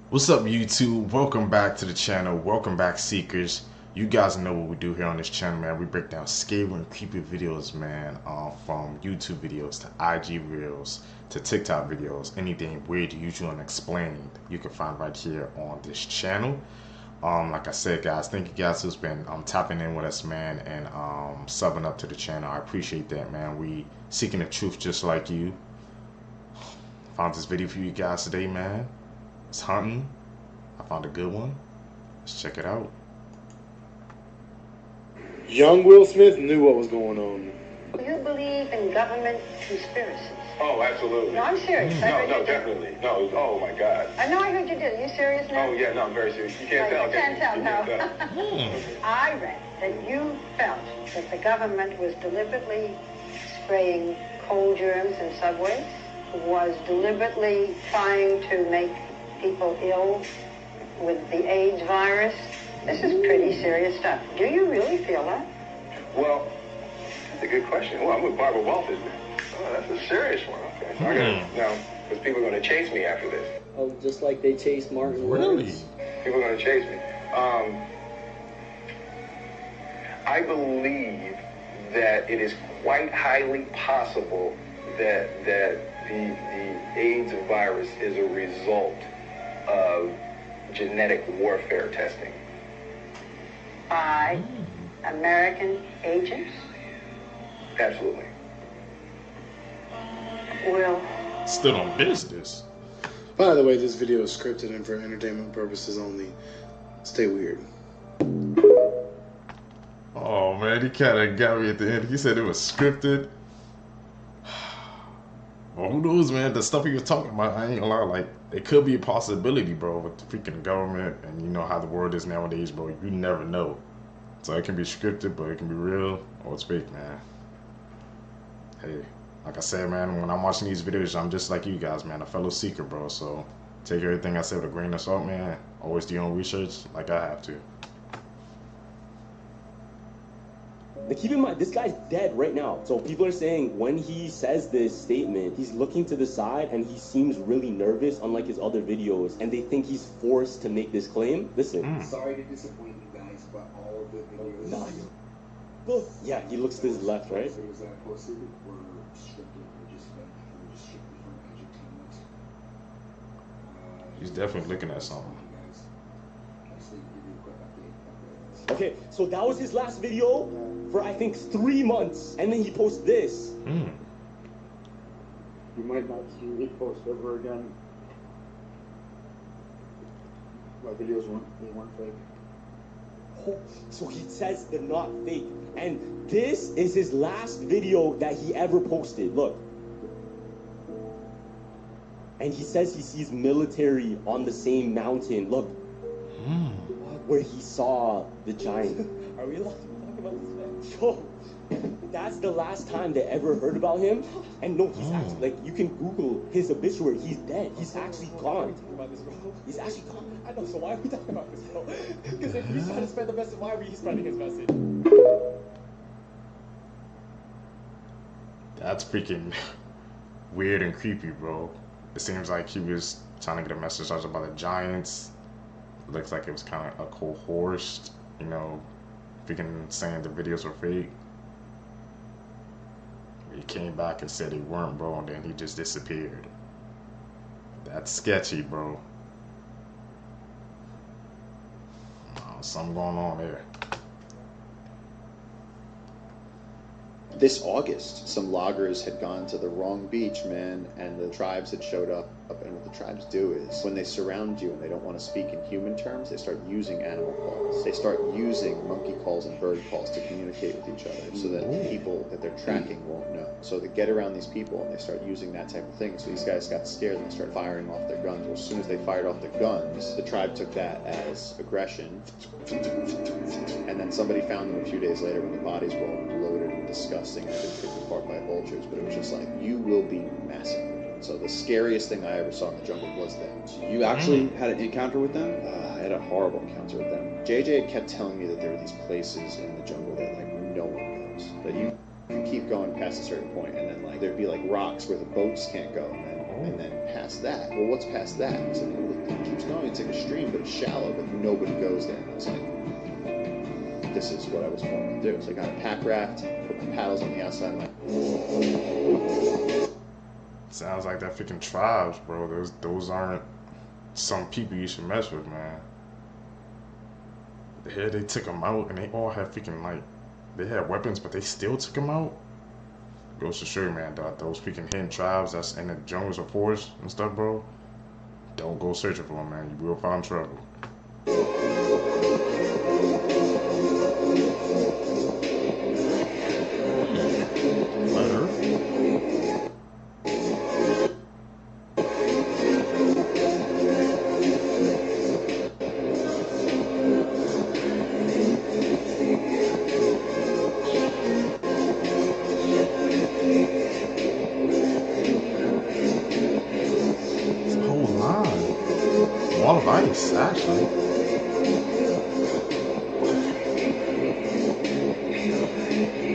What's up, YouTube? Welcome back to the channel. Welcome back, Seekers. You guys know what we do here on this channel, man. We break down scary and creepy videos, man, from YouTube videos to IG Reels to TikTok videos. Anything weird, usual, unexplained, you can find right here on this channel. Like I said, guys, thank you guys who's been tapping in with us, man, and subbing up to the channel. I appreciate that, man. We seeking the truth just like you. Found this video for you guys today, man. It's hunting. I found a good one. Let's check it out. Young Will Smith knew what was going on. You believe in government conspiracies? Oh, absolutely. No, I'm serious. No, definitely. No, oh my God. I know I heard you did. Are you serious now? Oh, yeah, no, I'm very serious. You can't tell. You can't tell, no. I read that you felt that the government was deliberately spraying cold germs in subways, was deliberately trying to make people ill with the AIDS virus. This is pretty serious stuff. Do you really feel that? Well, that's a good question. Well, I'm with Barbara Walters. Oh, that's a serious one. Okay. So I gotta, now, because people are going to chase me after this. Oh, just like they chased Martin Really? Lawrence. People are going to chase me. I believe that it is quite highly possible that the AIDS virus is a result of genetic warfare testing. By American agents? Absolutely. Will. Still on business. By the way, this video is scripted and for entertainment purposes only. Stay weird. Oh man, he kind of got me at the end. He said it was scripted. Well, who knows, man? The stuff he was talking about, I ain't gonna lie, like, it could be a possibility, bro, with the freaking government and you know how the world is nowadays, bro. You never know. So it can be scripted, but it can be real or it's fake, man. Hey, like I said, man, when I'm watching these videos, I'm just like you guys, man, a fellow seeker, bro. So take everything I say with a grain of salt, man. Always do your own research like I have to. Now keep in mind, this guy's dead right now. So people are saying when he says this statement, he's looking to the side and he seems really nervous, unlike his other videos. And they think he's forced to make this claim. Listen. Sorry to disappoint you guys, but all of the videos. No, look. Yeah, he looks to his left, right? Videos that I posted were strictly strictly from entertainment. He's definitely looking at something. Okay, so that was his last video for I think 3 months, and then he posts this. You might not see me post ever again. My videos weren't fake. Oh, so he says they're not fake, and this is his last video that he ever posted. Look. And he says he sees military on the same mountain. Look. Where he saw the giant. Are we allowed to talk about this, man? Yo, that's the last time they ever heard about him. And no, he's actually, like, you can Google his obituary. He's dead. He's actually gone. He's actually gone. I know, so why are we talking about this, bro? Because if he's trying to spread the message, why are we spreading his message? That's freaking weird and creepy, bro. It seems like he was trying to get a message out about the giants. Looks like it was kind of a coerced, you know, freaking saying the videos were fake. He came back and said they weren't, bro, and then he just disappeared. That's sketchy, bro. Something going on there. This August, some loggers had gone to the wrong beach, man, and the tribes had showed up. And what the tribes do is, when they surround you and they don't want to speak in human terms, they start using animal calls. They start using monkey calls and bird calls to communicate with each other so that the people that they're tracking won't know. So they get around these people and they start using that type of thing. So these guys got scared and they started firing off their guns. Well, as soon as they fired off their guns, the tribe took that as aggression. And then somebody found them a few days later when the bodies were all bloated and disgusting and had been picked apart by vultures. But it was just like, you will be massacred. So the scariest thing I ever saw in the jungle was that. So you actually had an encounter with them? I had a horrible encounter with them. JJ had kept telling me that there were these places in the jungle that like no one goes. That you keep going past a certain point, and then like there'd be like rocks where the boats can't go, and then past that. Well, what's past that? So it keeps going it's like a stream, but it's shallow, but nobody goes there. And I was like, this is what I was born to do. So I got a pack raft, put my paddles on the outside of my... Sounds like that freaking tribes, bro. Those aren't some people you should mess with, man. Here they took them out, and they all had freaking, like, they had weapons, but they still took them out. Goes to show you, man, those freaking hidden tribes that's in the jungles or forests and stuff, bro. Don't go searching for them, man. You will find trouble. Letter. Wall of ice, actually.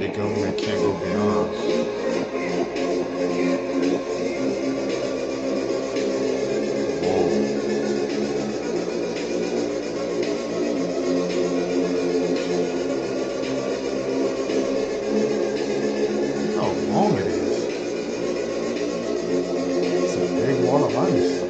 The government can't go beyond. Whoa. Look how long it is. It's a big wall of ice.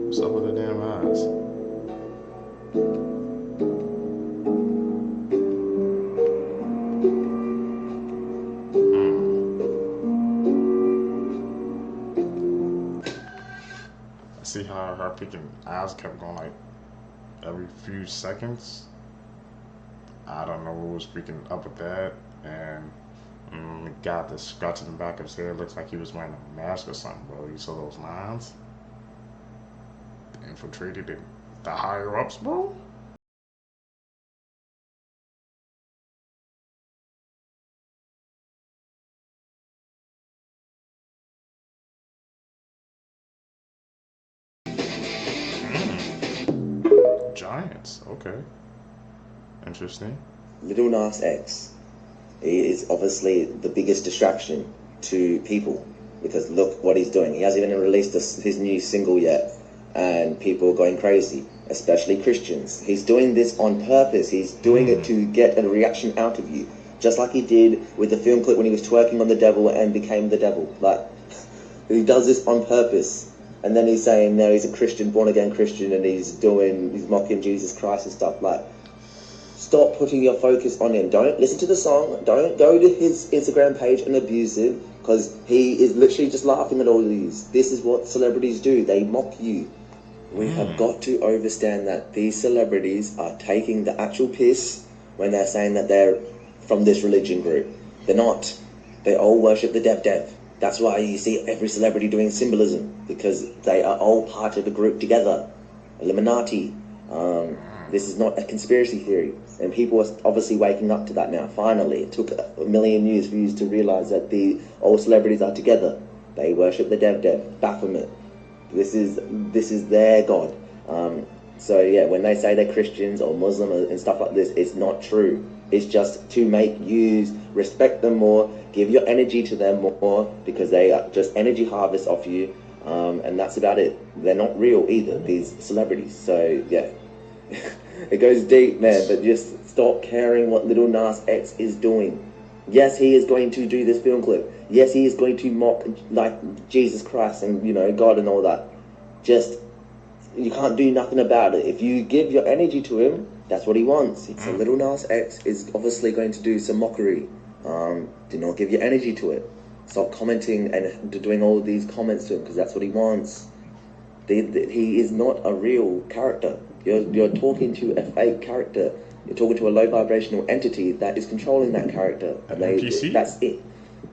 What's up with the damn eyes? I see how her freaking eyes kept going like every few seconds. I don't know what was freaking up with that. And the guy that's scratching the back of his head looks like he was wearing a mask or something, bro. You saw those lines? Infiltrated the higher ups, bro. Giants, okay. Interesting. Little Nas X is obviously the biggest distraction to people because look what he's doing. He hasn't even released his new single yet, and people are going crazy, especially Christians. He's doing this on purpose. He's doing it to get a reaction out of you, just like he did with the film clip when he was twerking on the devil and became the devil. Like, he does this on purpose, and then he's saying now he's a Christian, born again Christian, and he's mocking Jesus Christ and stuff. Like, stop putting your focus on him. Don't listen to the song. Don't go to his Instagram page and abuse him, because he is literally just laughing at all of these. This is what celebrities do. They mock you. We have got to understand that these celebrities are taking the actual piss when they're saying that they're from this religion group. They're not. They all worship the dev. That's why you see every celebrity doing symbolism, because they are all part of the group together. Illuminati. This is not a conspiracy theory. And people are obviously waking up to that now. Finally, it took a million years for you to realize that all celebrities are together. They worship the dev, Baphomet. This is their god. So yeah, when they say they're Christians or Muslim and stuff like this, it's not true. It's just to make you respect them more, give your energy to them more, because they are just energy harvest off you, and that's about it. They're not real either, these celebrities. So yeah, it goes deep, man. But just stop caring what Little Nas X is doing. Yes, he is going to do this film clip. Yes, he is going to mock like Jesus Christ and God and all that. Just, you can't do nothing about it. If you give your energy to him, that's what he wants. So Little Nas X is obviously going to do some mockery. Do not give your energy to it. Stop commenting and doing all these comments to him because that's what he wants. He is not a real character. You're talking to a fake character. You're talking to a low vibrational entity that is controlling that character. And that's it.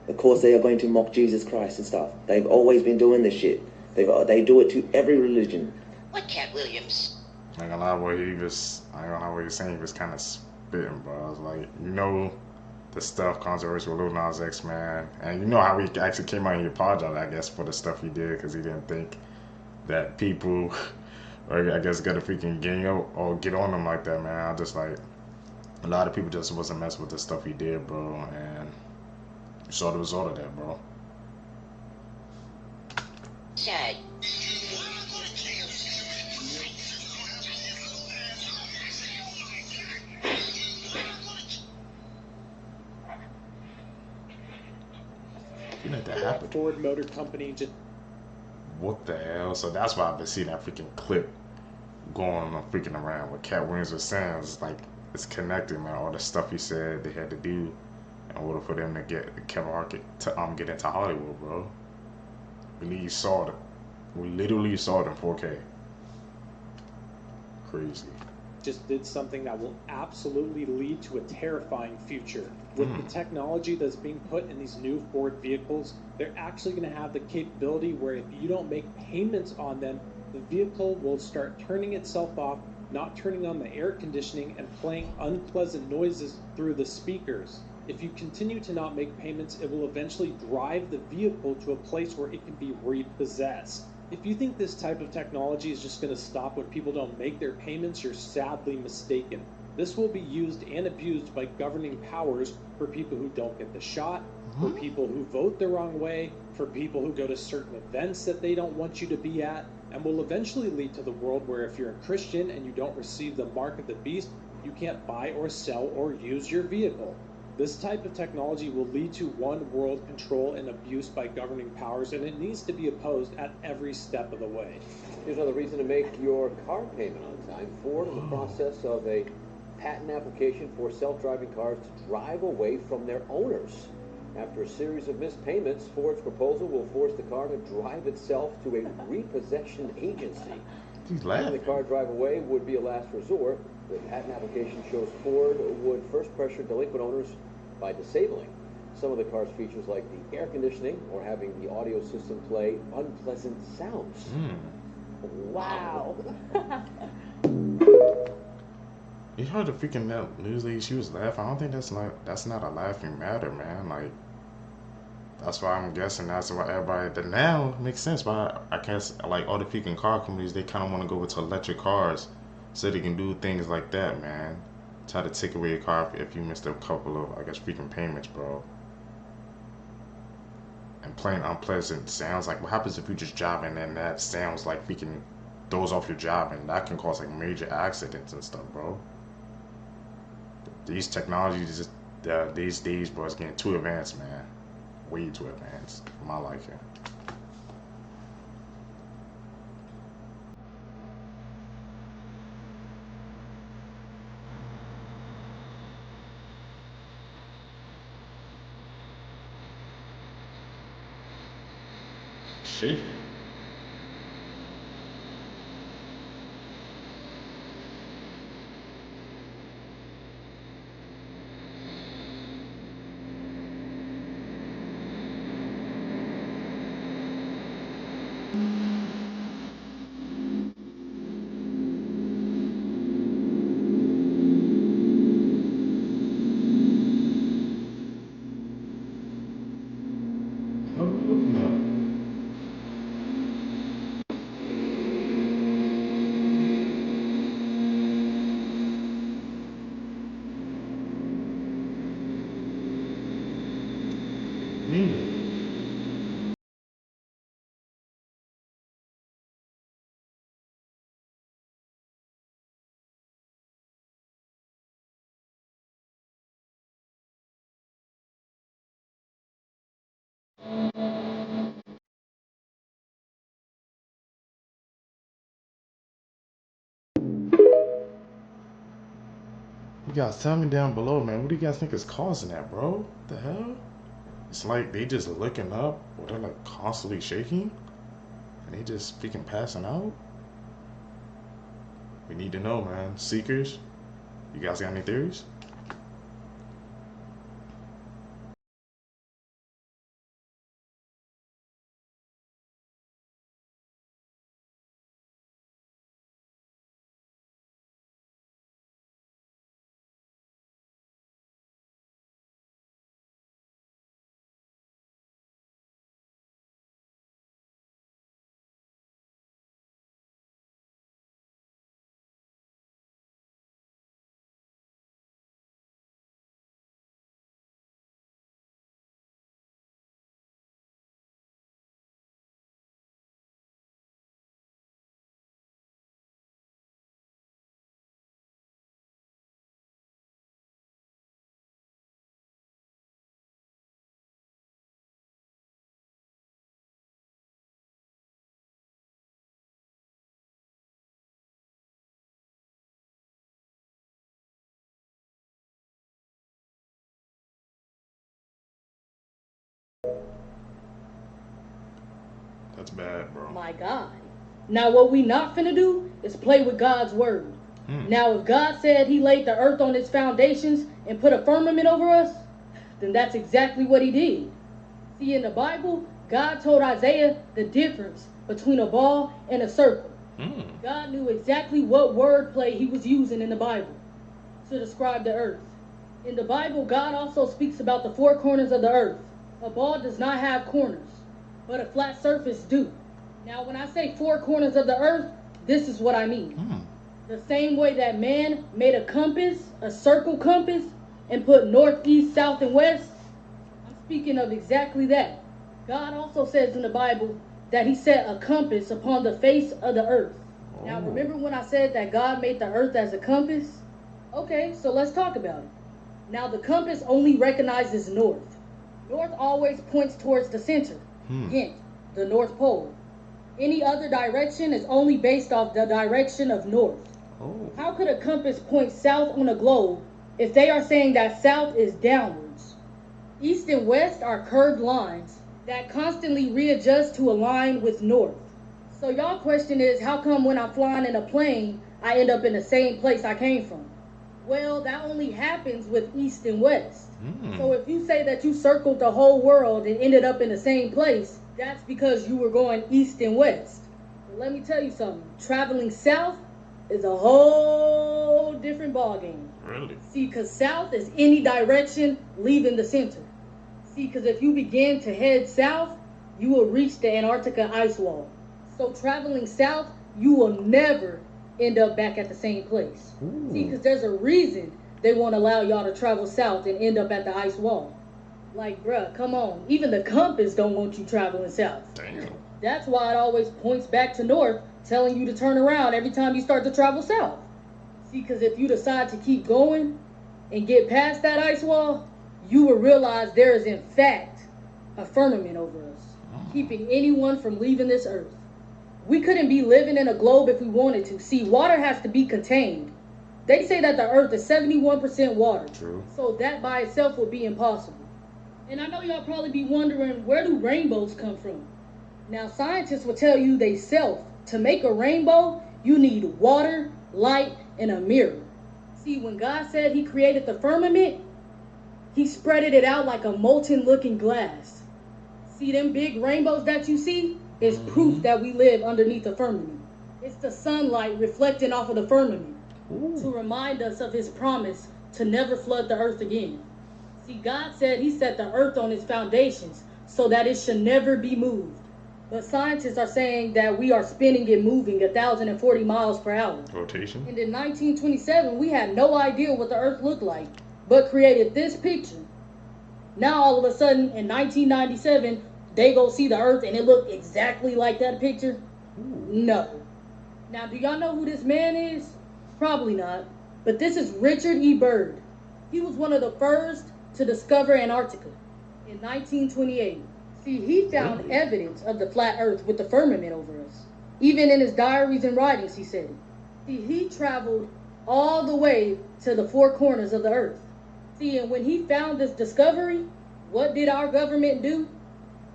Of course, they are going to mock Jesus Christ and stuff. They've always been doing this shit. They do it to every religion. What, Cat Williams? I ain't gonna lie, what he was, I ain't gonna lie, what he was saying, he was kind of spitting, bro. I was like, you know, the stuff, controversy with Lil Nas X, man. And you know how he actually came out and he apologized, I guess, for the stuff he did, because he didn't think that people, or I guess, got a freaking gang or get on him like that, man. I just like, a lot of people just wasn't messing with the stuff he did, bro, and you saw the result of that, bro. Chad. You know that happened. Ford Motor Company just. What the hell? So that's why I've been seeing that freaking clip going on freaking around. What Cat Williams was saying is like, it's connected, man. All the stuff he said they had to do in order for them to get Kevin Hart to get into Hollywood, bro. We saw it. We literally saw it in 4K. Crazy. Just did something that will absolutely lead to a terrifying future. With the technology that's being put in these new Ford vehicles, they're actually going to have the capability where if you don't make payments on them, the vehicle will start turning itself off, not turning on the air conditioning, and playing unpleasant noises through the speakers. If you continue to not make payments, it will eventually drive the vehicle to a place where it can be repossessed. If you think this type of technology is just going to stop when people don't make their payments, you're sadly mistaken. This will be used and abused by governing powers for people who don't get the shot, for people who vote the wrong way, for people who go to certain events that they don't want you to be at, and will eventually lead to the world where if you're a Christian and you don't receive the mark of the beast, you can't buy or sell or use your vehicle. This type of technology will lead to one world control and abuse by governing powers, and it needs to be opposed at every step of the way. Here's another reason to make your car payment on time. Ford in the process of a patent application for self-driving cars to drive away from their owners. After a series of missed payments, Ford's proposal will force the car to drive itself to a repossession agency. Letting the car drive away would be a last resort. The patent application shows Ford would first pressure delinquent owners by disabling some of the car's features like the air conditioning or having the audio system play unpleasant sounds. Wow. You heard the freaking news lady, she was laughing. I don't think that's not a laughing matter, man. Like, that's why I'm guessing that's why everybody, that now it makes sense why I guess like all the freaking car companies, they kind of want to go into electric cars so they can do things like that, man. Try to take away your car if you missed a couple of, I guess, freaking payments, bro. And playing unpleasant sounds, like what happens if you just driving and that sounds like freaking throws off your job, and that can cause like major accidents and stuff, bro. These technologies these days, bro, it's getting too advanced, man. Way too advanced for my liking. Shit. You guys tell me down below, man. What do you guys think is causing that, bro? What the hell? It's like they just looking up, or they're like constantly shaking, and they just freaking passing out. We need to know, man. Seekers, you guys got any theories? That's bad, bro. My God. Now what we not finna do is play with God's word. Now if God said he laid the earth on its foundations and put a firmament over us, then that's exactly what he did. See, in the Bible, God told Isaiah the difference between a ball and a circle. God knew exactly what wordplay he was using in the Bible to describe the earth. In the Bible, God also speaks about the four corners of the earth. A ball does not have corners, but a flat surface do. Now, when I say four corners of the earth, this is what I mean. The same way that man made a compass, a circle compass, and put north, east, south, and west, I'm speaking of exactly that. God also says in the Bible that he set a compass upon the face of the earth. Now, remember when I said that God made the earth as a compass? Okay, so let's talk about it. Now, the compass only recognizes north. North always points towards the center. Hint, the North Pole. Any other direction is only based off the direction of north. How could a compass point south on a globe if they are saying that south is downwards? East and west are curved lines that constantly readjust to align with north. So y'all question is, how come when I'm flying in a plane, I end up in the same place I came from? Well, that only happens with east and west. So if you say that you circled the whole world and ended up in the same place, that's because you were going east and west. But let me tell you something. Traveling south is a whole different ballgame. Really? See, because south is any direction leaving the center. See, because if you begin to head south, you will reach the Antarctica ice wall. So traveling south, you will never end up back at the same place. See, because there's a reason they won't allow y'all to travel south and end up at the ice wall. Like, bruh, come on. Even the compass don't want you traveling south. Damn. That's why it always points back to north, telling you to turn around every time you start to travel south. See, because if you decide to keep going and get past that ice wall, you will realize there is in fact a firmament over us, keeping anyone from leaving this earth. We couldn't be living in a globe if we wanted to. See, water has to be contained. They say that the earth is 71% water. True. So that by itself would be impossible. And I know y'all probably be wondering, where do rainbows come from? Now, scientists will tell you they self. To make a rainbow, you need water, light, and a mirror. See, when God said he created the firmament, he spreaded it out like a molten looking glass. See, them big rainbows that you see is proof that we live underneath the firmament. It's the sunlight reflecting off of the firmament to remind us of his promise to never flood the earth again. See, God said he set the earth on its foundations so that it should never be moved. But scientists are saying that we are spinning and moving 1,040 miles per hour. Rotation? And in 1927, we had no idea what the earth looked like, but created this picture. Now, all of a sudden, in 1997, they go see the earth and it looked exactly like that picture? No. Now, do y'all know who this man is? Probably not. But this is Richard E. Byrd. He was one of the first to discover Antarctica in 1928. See, he found evidence of the flat earth with the firmament over us. Even in his diaries and writings, he said it. See, he traveled all the way to the four corners of the earth. See, and when he found this discovery, what did our government do?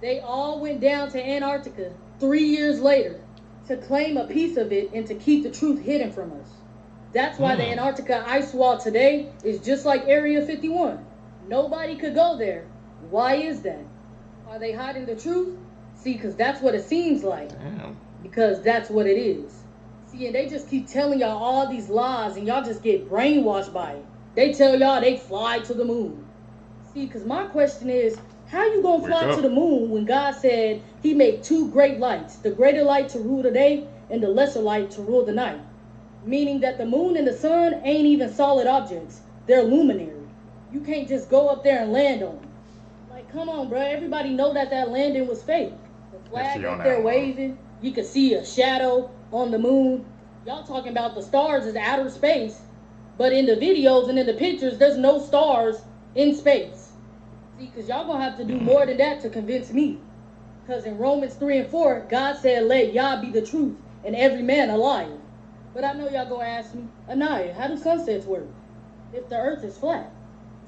They all went down to Antarctica 3 years later to claim a piece of it and to keep the truth hidden from us. That's why the Antarctica ice wall today is just like Area 51. Nobody could go there. Why is that? Are they hiding the truth? See, because that's what it seems like. Damn. Because that's what it is. See, and they just keep telling y'all all these lies and y'all just get brainwashed by it. They tell y'all they fly to the moon. See, because my question is, how you gonna fly to the moon when God said he made two great lights, the greater light to rule the day and the lesser light to rule the night? Meaning that the moon and the sun ain't even solid objects. They're luminary. You can't just go up there and land on them. Like, come on, bro. Everybody know that landing was fake. The flag up there waving. You can see a shadow on the moon. Y'all talking about the stars is outer space. But in the videos and in the pictures, there's no stars in space. See, because y'all going to have to do more than that to convince me. Because in Romans 3 and 4, God said, let Yah be the truth and every man a liar. But I know y'all going to ask me, Anaya, how do sunsets work if the earth is flat?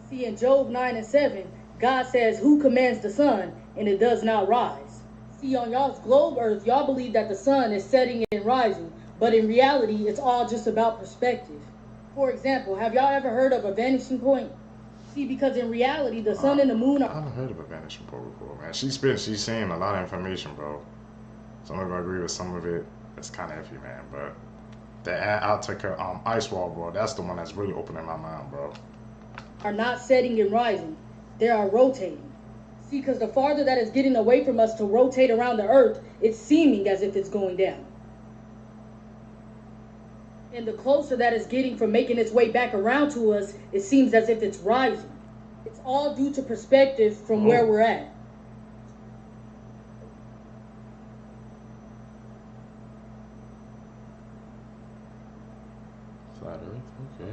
See, in Job 9 and 7, God says, who commands the sun and it does not rise? See, on y'all's globe earth, y'all believe that the sun is setting and rising. But in reality, it's all just about perspective. For example, have y'all ever heard of a vanishing point? See, because in reality, the sun and the moon are... I haven't heard of a vanishing point before, man. She's saying a lot of information, bro. Some of it I agree with, some of it it's kind of iffy, man. But the Antarctica ice wall, bro, that's the one that's really opening my mind, bro. Are not setting and rising. They are rotating. See, because the farther that it's getting away from us to rotate around the earth, it's seeming as if it's going down. And the closer that it's getting from making its way back around to us, it seems as if it's rising. It's all due to perspective from where we're at. Flat Earth, okay.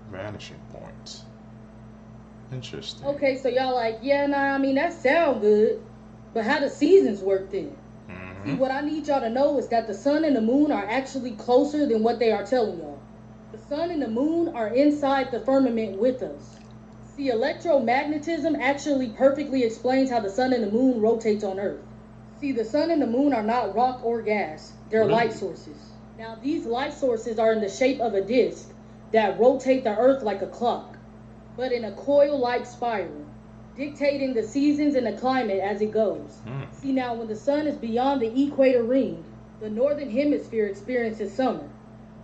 Vanishing points. Interesting. Okay, so y'all like, yeah, nah, I mean, that sound good. But how do seasons work then? See, what I need y'all to know is that the sun and the moon are actually closer than what they are telling y'all. The sun and the moon are inside the firmament with us. See, electromagnetism actually perfectly explains how the sun and the moon rotates on Earth. See, the sun and the moon are not rock or gas. They're light sources. Now, these light sources are in the shape of a disc that rotate the Earth like a clock, but in a coil-like spiral, dictating the seasons and the climate as it goes. See, now when the sun is beyond the equator ring, the northern hemisphere experiences summer,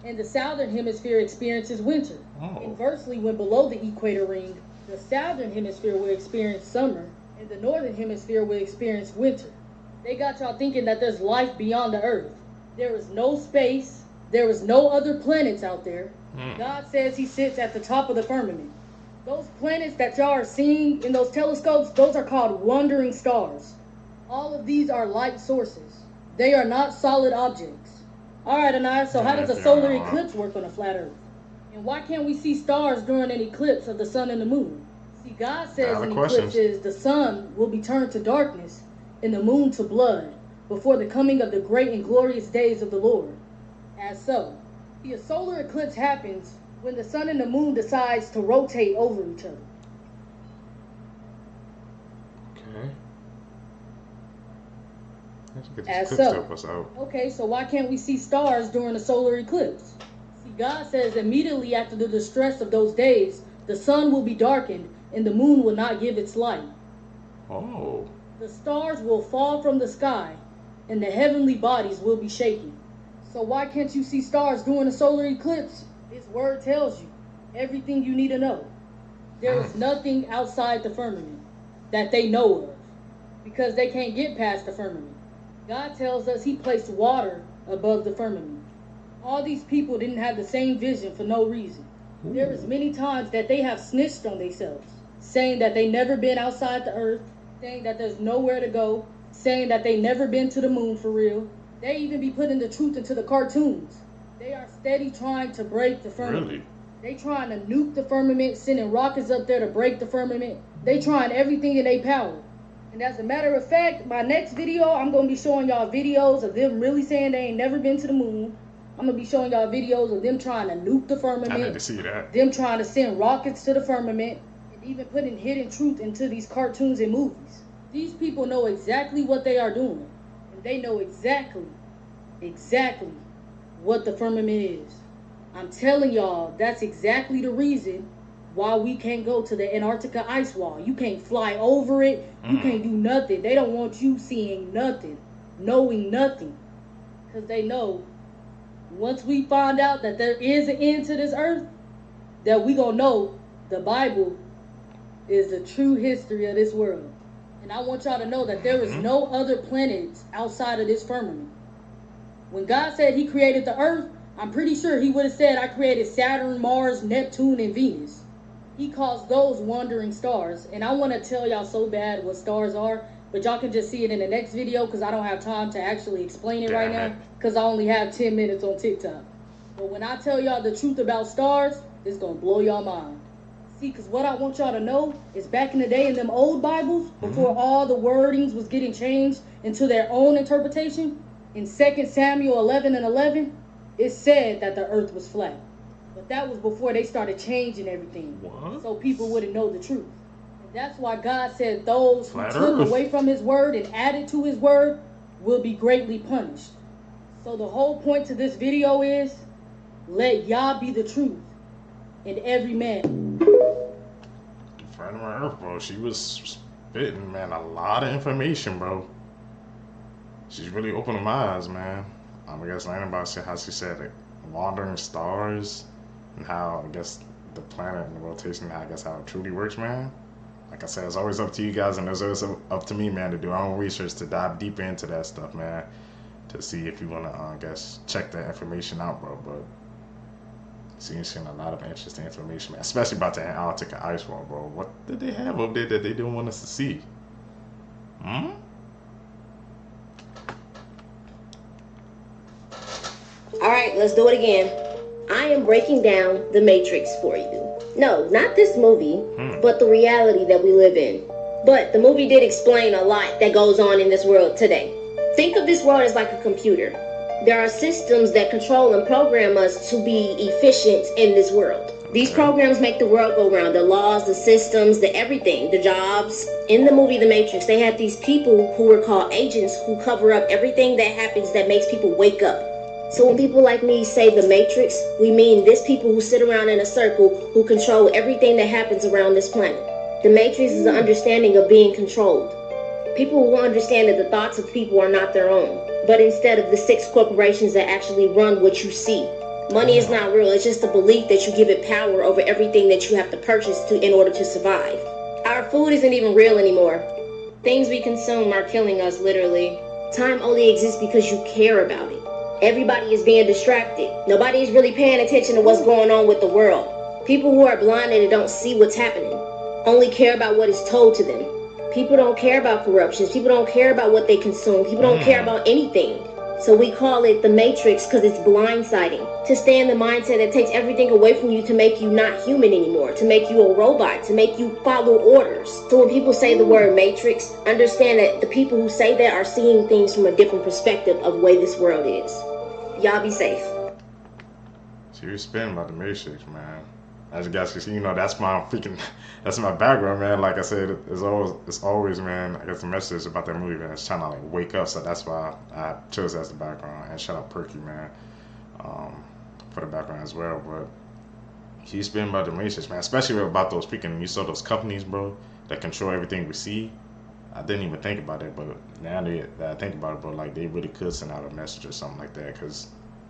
and the southern hemisphere experiences winter. Inversely, when below the equator ring, the southern hemisphere will experience summer, and the northern hemisphere will experience winter. They got y'all thinking that there's life beyond the earth. There is no space. There is no other planets out there. God says he sits at the top of the firmament. Those planets that y'all are seeing in those telescopes, those are called wandering stars. All of these are light sources. They are not solid objects. All right, Anaya, so how does a solar eclipse work on a flat earth? And why can't we see stars during an eclipse of the sun and the moon? See, God says in eclipses the sun will be turned to darkness and the moon to blood before the coming of the great and glorious days of the Lord. As so, see, a solar eclipse happens when the sun and the moon decides to rotate over each other. Okay. As so. Okay, so why can't we see stars during a solar eclipse? See, God says immediately after the distress of those days, the sun will be darkened and the moon will not give its light. Oh. The stars will fall from the sky and the heavenly bodies will be shaken. So why can't you see stars during a solar eclipse? His word tells you everything you need to know. There is nothing outside the firmament that they know of because they can't get past the firmament. God tells us he placed water above the firmament. All these people didn't have the same vision for no reason. There is many times that they have snitched on themselves, saying that they never been outside the earth, saying that there's nowhere to go, saying that they never been to the moon for real. They even be putting the truth into the cartoons. They are steady trying to break the firmament. Really? They trying to nuke the firmament, sending rockets up there to break the firmament. They trying everything in their power. And as a matter of fact, my next video, I'm going to be showing y'all videos of them really saying they ain't never been to the moon, I'm gonna be showing y'all videos of them trying to nuke the firmament. I need to see that. Them trying to send rockets to the firmament, and even putting hidden truth into these cartoons and movies. These people know exactly what they are doing, and they know exactly what the firmament is. I'm telling y'all, that's exactly the reason why we can't go to the Antarctica ice wall. You can't fly over it. You can't do nothing. They don't want you seeing nothing, knowing nothing, because they know once we find out that there is an end to this earth, that we gonna know the Bible is the true history of this world. And I want y'all to know that there is no other planets outside of this firmament. When God said he created the earth, I'm pretty sure he would have said, I created Saturn, Mars, Neptune, and Venus. He calls those wandering stars. And I want to tell y'all so bad what stars are, but y'all can just see it in the next video because I don't have time to actually explain it right now because I only have 10 minutes on TikTok. But when I tell y'all the truth about stars, it's going to blow y'all mind. See, because what I want y'all to know is back in the day in them old Bibles, before all the wordings was getting changed into their own interpretation, in 2 Samuel 11:11, it said that the earth was flat. But that was before they started changing everything. What? So people wouldn't know the truth. And that's why God said those who took away from his word and added to his word will be greatly punished. So the whole point to this video is, let Yah be the truth and every man. Friend of my earth, bro. She was spitting, man, a lot of information, bro. She's really opening my eyes, man. I guess learning about how she said it, wandering stars, and how I guess the planet and the rotation, I guess how it truly works, man. Like I said, it's always up to you guys, and it's always up to me, man, to do our own research, to dive deeper into that stuff, man, to see if you want to, I guess, check that information out, bro. But seeing a lot of interesting information, man, especially about the Antarctica ice wall, bro. What did they have up there that they didn't want us to see? Alright, let's do it again. I am breaking down The Matrix for you. No, not this movie, but the reality that we live in. But the movie did explain a lot that goes on in this world today. Think of this world as like a computer. There are systems that control and program us to be efficient in this world. These programs make the world go round. The laws, the systems, the everything, the jobs. In the movie The Matrix, they had these people who were called agents who cover up everything that happens that makes people wake up. So when people like me say The Matrix, we mean this people who sit around in a circle who control everything that happens around this planet. The Matrix is an understanding of being controlled. People who understand that the thoughts of people are not their own, but instead of the 6 corporations that actually run what you see. Money is not real, it's just a belief that you give it power over everything that you have to purchase in order to survive. Our food isn't even real anymore. Things we consume are killing us, literally. Time only exists because you care about it. Everybody is being distracted. Nobody is really paying attention to what's going on with the world. People who are blinded and don't see what's happening only care about what is told to them. People don't care about corruptions. People don't care about what they consume. People don't care about anything. So we call it The Matrix because it's blindsiding. To stay in the mindset that takes everything away from you to make you not human anymore, to make you a robot, to make you follow orders. So when people say the word Matrix, understand that the people who say that are seeing things from a different perspective of the way this world is. Y'all be safe. She was spinning about the Matrix, man. As you guys can see, you know, that's my background, man. Like I said, it's always, man, I guess the message about that movie, man, it's trying to like wake up. So that's why I chose as the background. And shout out Perky, man, for the background as well. But he's spinning about the Matrix, man, especially about those freaking, you saw those companies, bro, that control everything we see. I didn't even think about it, but now that I think about it, bro, like they really could send out a message or something like that, because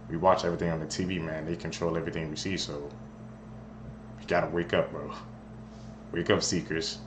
we watch everything on the TV, man. They control everything we see, so you gotta wake up, bro. Wake up, seekers.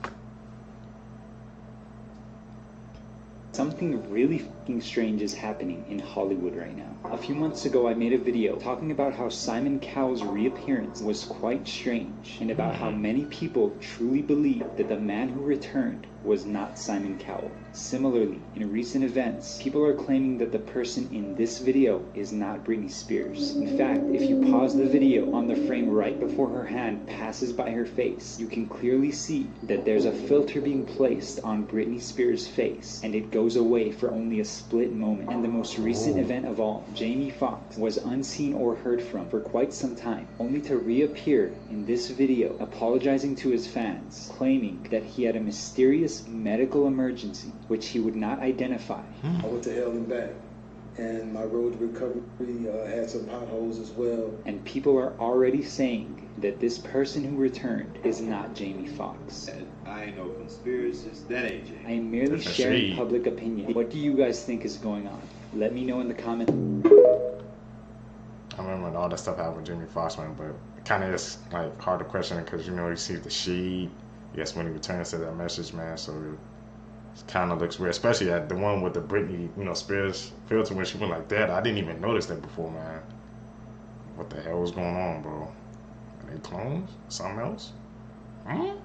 Something really fucking strange is happening in Hollywood right now. A few months ago, I made a video talking about how Simon Cowell's reappearance was quite strange, and about how many people truly believe that the man who returned was not Simon Cowell. Similarly, in recent events, people are claiming that the person in this video is not Britney Spears. In fact, if you pause the video on the frame right before her hand passes by her face, you can clearly see that there's a filter being placed on Britney Spears' face, and it goes goes away for only a split moment. And the most recent event of all, Jamie Foxx was unseen or heard from for quite some time, only to reappear in this video apologizing to his fans, claiming that he had a mysterious medical emergency which he would not identify. I went to hell and back, and my road to recovery had some potholes as well. And people are already saying that this person who returned is not Jamie Foxx. I ain't no conspiracies. That ain't Jamie. I am merely That's sharing shade. public opinion. What do you guys think is going on? Let me know in the comments. I remember when all that stuff happened with Jamie Foxx, man, but it kind of is like hard to question because you know you see the shade. Yes, when he returns to that message, man, so it kind of looks weird, especially at the one with the Britney, Spears filter when she went like that. I didn't even notice that before, man. What the hell was going on, bro? Are they clones? Something else? Huh?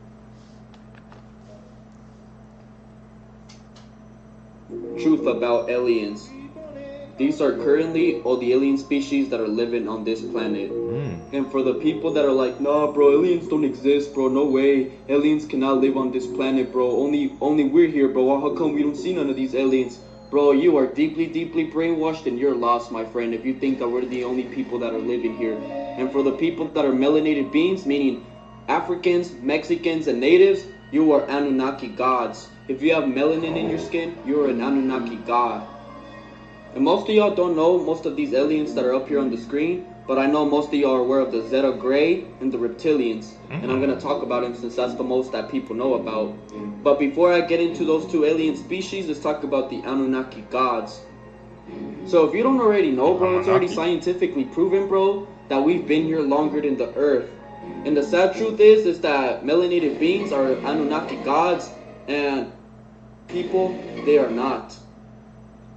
Truth about aliens. These are currently all the alien species that are living on this planet. And for the people that are like, nah bro, aliens don't exist, bro, no way. Aliens cannot live on this planet, bro. Only we're here, bro. How come we don't see none of these aliens? Bro, you are deeply, deeply brainwashed and you're lost, my friend, if you think that we're the only people that are living here. And for the people that are melanated beings, meaning Africans, Mexicans, and natives, you are Anunnaki gods. If you have melanin in your skin, you're an Anunnaki god. And most of y'all don't know most of these aliens that are up here on the screen, but I know most of y'all are aware of the Zeta Gray and the reptilians. And I'm going to talk about them since that's the most that people know about. But before I get into those two alien species, let's talk about the Anunnaki gods. So if you don't already know, bro, it's already scientifically proven, bro, that we've been here longer than the Earth. And the sad truth is that melanated beings are Anunnaki gods, and people, they are not.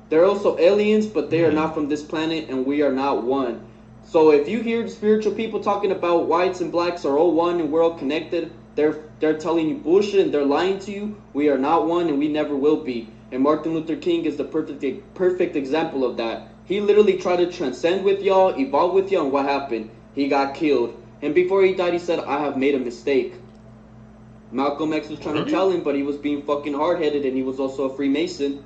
They're also aliens, but they are not from this planet, and we are not one. So if you hear spiritual people talking about whites and blacks are all one and we're all connected, they're telling you bullshit and they're lying to you. We are not one and we never will be. And Martin Luther King is the perfect example of that. He literally tried to transcend with y'all, evolve with y'all, and what happened? He got killed. And before he died, he said, I have made a mistake. Malcolm X was trying to tell him, but he was being fucking hard-headed, and he was also a Freemason.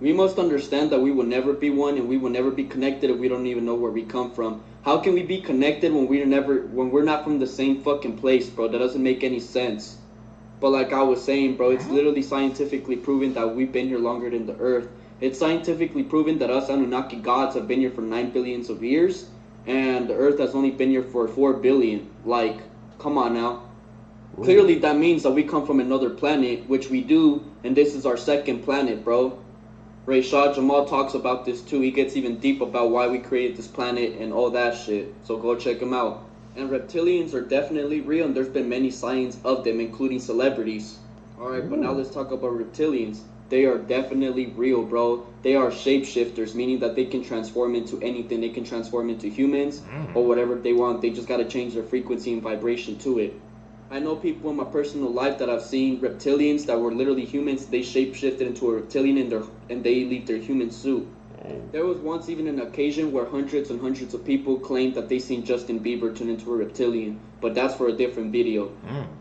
We must understand that we will never be one and we will never be connected if we don't even know where we come from. How can we be connected when we're not from the same fucking place, bro? That doesn't make any sense. But like I was saying, bro, it's literally scientifically proven that we've been here longer than the Earth. It's scientifically proven that us Anunnaki gods have been here for 9 billion of years, and the Earth has only been here for 4 billion. Like, come on now. Clearly that means that we come from another planet, which we do, and this is our second planet, bro. Ray Shah Jamal talks about this too. He gets even deep about why we created this planet and all that shit. So go check him out. And reptilians are definitely real, and there's been many sightings of them, including celebrities. Alright, but now let's talk about reptilians. They are definitely real, bro. They are shapeshifters, meaning that they can transform into anything. They can transform into humans or whatever they want. They just gotta change their frequency and vibration to it. I know people in my personal life that I've seen reptilians that were literally humans. They shapeshifted into a reptilian and they leave their human suit. There was once even an occasion where hundreds and hundreds of people claimed that they seen Justin Bieber turn into a reptilian, but that's for a different video.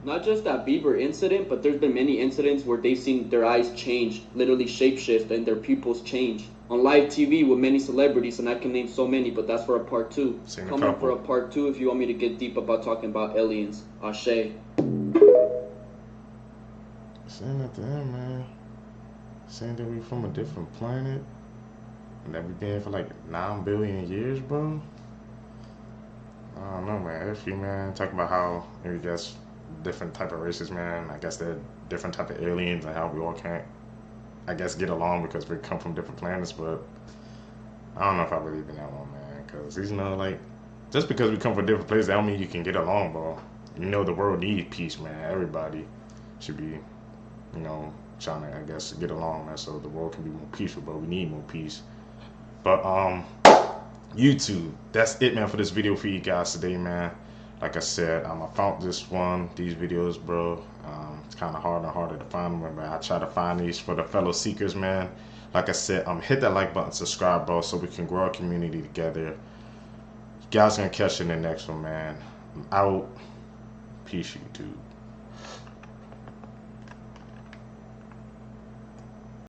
Not just that Bieber incident, but there's been many incidents where they've seen their eyes change, literally shapeshift, and their pupils change. On live TV with many celebrities, and I can name so many, but that's for a part 2. Come in for a part 2 if you want me to get deep about talking about aliens. Ashe. Saying at the end, man. Saying that we from a different planet. And that we've been here for like 9 billion years, bro. I don't know, man. If you, man, talk about how maybe there's different type of races, man. I guess they're different type of aliens and how we all can't, I guess, get along because we come from different planets. But I don't know if I believe in that one, man. Because, like, just because we come from different places, that don't mean you can get along, bro. You know the world needs peace, man. Everybody should be, trying to, I guess, get along, man. So the world can be more peaceful, but we need more peace. But YouTube, that's it, man, for this video for you guys today, man. Like I said, I found these videos, bro. It's kind of harder and harder to find them, but I try to find these for the fellow seekers, man. Like I said, hit that like button, subscribe, bro, so we can grow our community together. You guys gonna catch you in the next one, man. I'm out. Peace, YouTube.